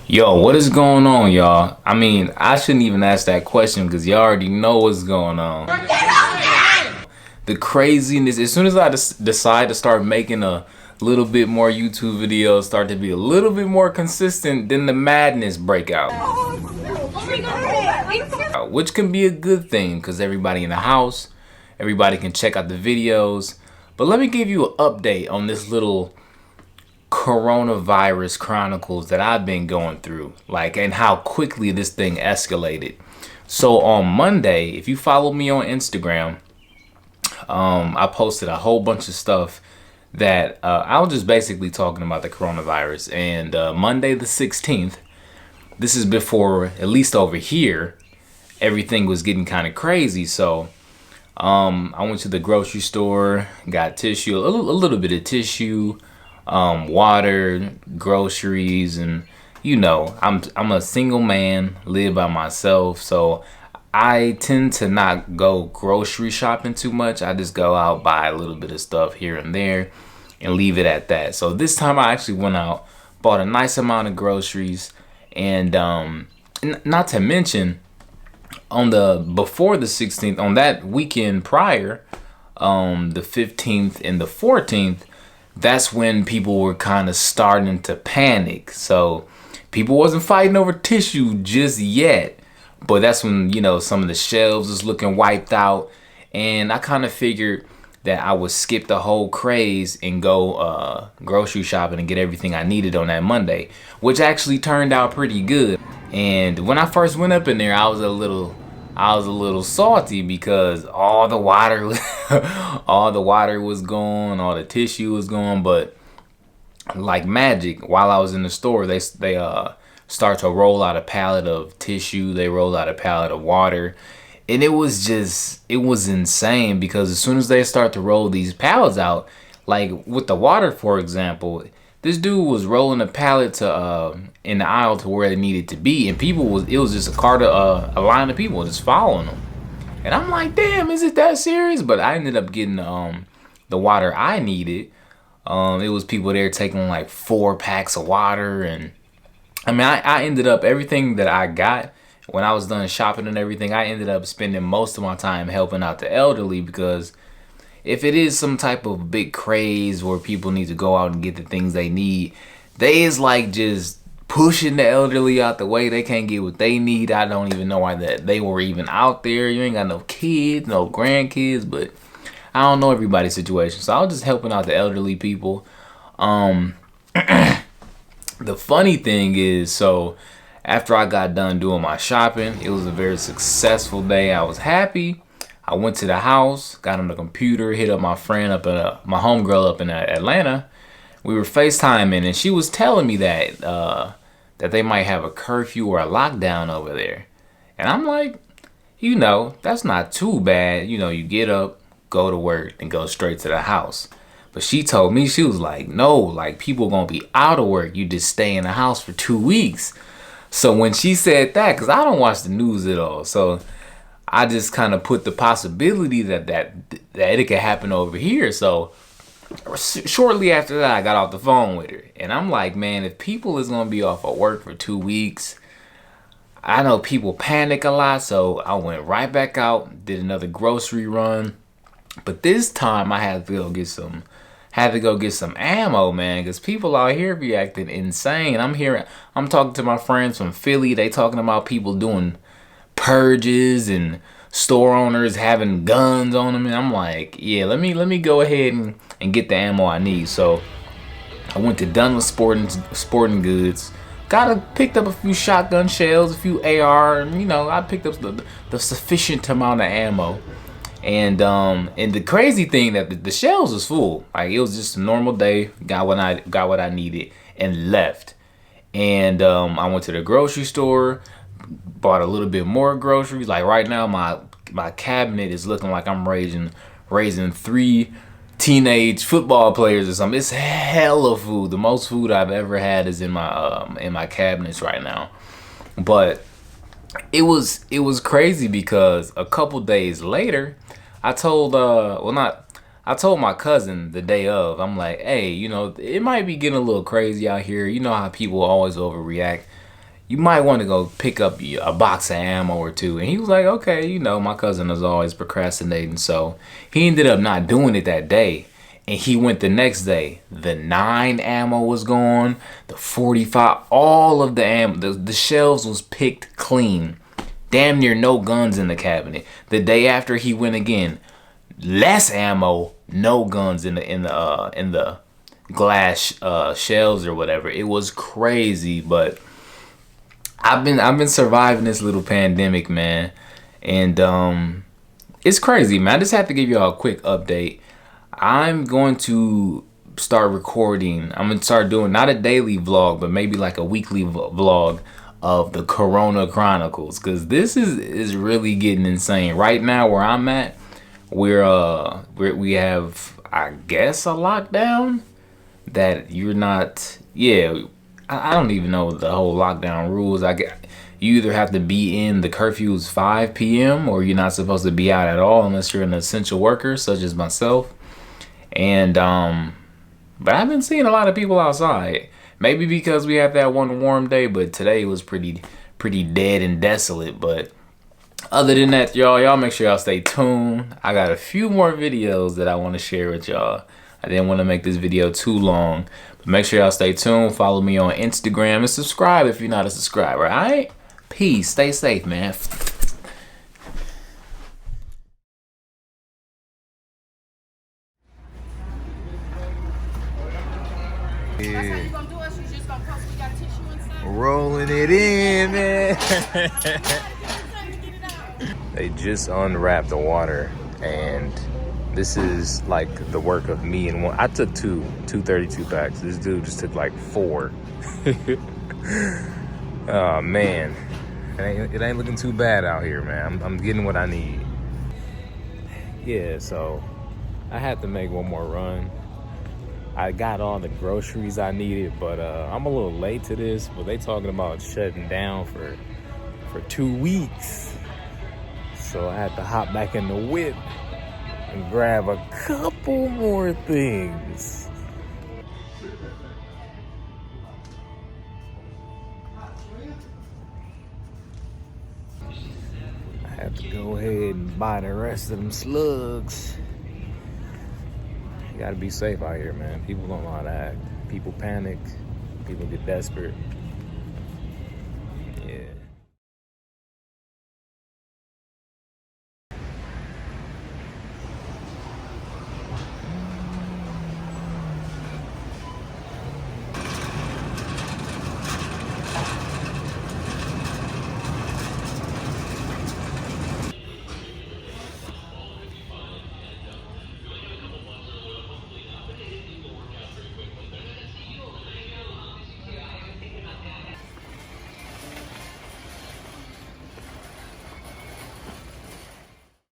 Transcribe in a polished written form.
Yo, what is going on, y'all? I mean, I shouldn't even ask that question because y'all already know what's going on. The craziness, as soon as I decide to start making a little bit more YouTube videos, start to be a little bit more consistent, then the madness break out. Which can be a good thing because everybody in the house, everybody can check out the videos. But let me give you an update on this little coronavirus chronicles that I've been going through, and how quickly this thing escalated. So on Monday, if you follow me on Instagram, I posted a whole bunch of stuff that I was just basically talking about the coronavirus. And Monday the 16th, this is before, at least over here, everything was getting kind of crazy. So I went to the grocery store, got tissue, a little bit of tissue, water, groceries, and I'm a single man, live by myself, so I tend to not go grocery shopping too much. I just go out, buy a little bit of stuff here and there and leave it at that. So this time I actually went out, bought a nice amount of groceries, and not to mention before the 16th, on that weekend prior, the 15th and the 14th, that's when people were kind of starting to panic. So people wasn't fighting over tissue just yet, but that's when, some of the shelves was looking wiped out. And I kind of figured that I would skip the whole craze and go grocery shopping and get everything I needed on that Monday, which actually turned out pretty good. And when I first went up in there, I was a little salty because all the water was gone, all the tissue was gone. But like magic, while I was in the store, they start to roll out a pallet of tissue. They rolled out a pallet of water, and it was insane because as soon as they start to roll these pallets out, like with the water, for example, this dude was rolling a pallet to in the aisle to where it needed to be, and it was just a line of people just following him. And I'm like, damn, is it that serious? But I ended up getting the water I needed. It was people there taking like 4 packs of water, and I mean, I ended up, everything that I got when I was done shopping and everything, I ended up spending most of my time helping out the elderly, because if it is some type of big craze where people need to go out and get the things they need, they is like just pushing the elderly out the way. They can't get what they need. I don't even know why that they were even out there. You ain't got no kids, no grandkids, but I don't know everybody's situation. So I was just helping out the elderly people. The funny thing is, so after I got done doing my shopping, it was a very successful day. I was happy. I went to the house, got on the computer, hit up my friend my homegirl up in Atlanta. We were FaceTiming, and she was telling me that they might have a curfew or a lockdown over there. And I'm like, that's not too bad. You get up, go to work, and go straight to the house. But she told me, she was like, no, like people gonna be out of work. You just stay in the house for 2 weeks. So when she said that, because I don't watch the news at all, so I just kind of put the possibility that it could happen over here. So shortly after that, I got off the phone with her, and I'm like, man, if people is gonna be off of work for 2 weeks, I know people panic a lot. So I went right back out, did another grocery run, but this time I had to go get some ammo, man, because people out here be acting insane. I'm talking to my friends from Philly. They talking about people doing purges and store owners having guns on them, and I'm like, yeah, let me go ahead and get the ammo I need. So I went to Dunlop Sporting Goods, picked up a few shotgun shells, a few AR, and I picked up the sufficient amount of ammo. And the crazy thing that the shelves was full. Like, it was just a normal day. Got what I needed and left. And I went to the grocery store, bought a little bit more groceries. Like right now, my cabinet is looking like I'm raising 3 teenage football players or something. It's hella food. The most food I've ever had is in my cabinets right now. But it was crazy because a couple days later, I told my cousin the day of. I'm like, hey, it might be getting a little crazy out here. You know how people always overreact. you might want to go pick up a box of ammo or two. And he was like, okay, you know, my cousin was always procrastinating. So he ended up not doing it that day. And he went the next day. The 9 ammo was gone. The 45, all of the ammo, the shelves was picked clean. Damn near no guns in the cabinet. The day after he went again, less ammo, no guns in the glass shelves or whatever. It was crazy, but I've been surviving this little pandemic, man, and it's crazy, man. I just have to give y'all a quick update. I'm going to start recording. I'm gonna start doing not a daily vlog, but maybe like a weekly vlog of the Corona Chronicles, because this is really getting insane right now. Where I'm at, we have, I guess, a lockdown that you're not. Yeah, I don't even know the whole lockdown rules. You either have to be in, the curfew is 5 p.m. or you're not supposed to be out at all unless you're an essential worker, such as myself. And but I've been seeing a lot of people outside. Maybe because we had that one warm day, but today was pretty dead and desolate. But other than that, y'all make sure y'all stay tuned. I got a few more videos that I want to share with y'all. I didn't want to make this video too long, but make sure y'all stay tuned. Follow me on Instagram and subscribe if you're not a subscriber. All right? Peace. Stay safe, man. Yeah. Rolling it in, man. They just unwrapped the water, and this is like the work of me and one. I took two 32 packs. This dude just took like 4. Oh man, it ain't looking too bad out here, man. I'm getting what I need. Yeah, so I had to make one more run. I got all the groceries I needed, but I'm a little late to this. But they talking about shutting down for 2 weeks. So I had to hop back in the whip and grab a couple more things. I have to go ahead and buy the rest of them slugs. You gotta be safe out here, man. People don't know how to act. People panic. People get desperate.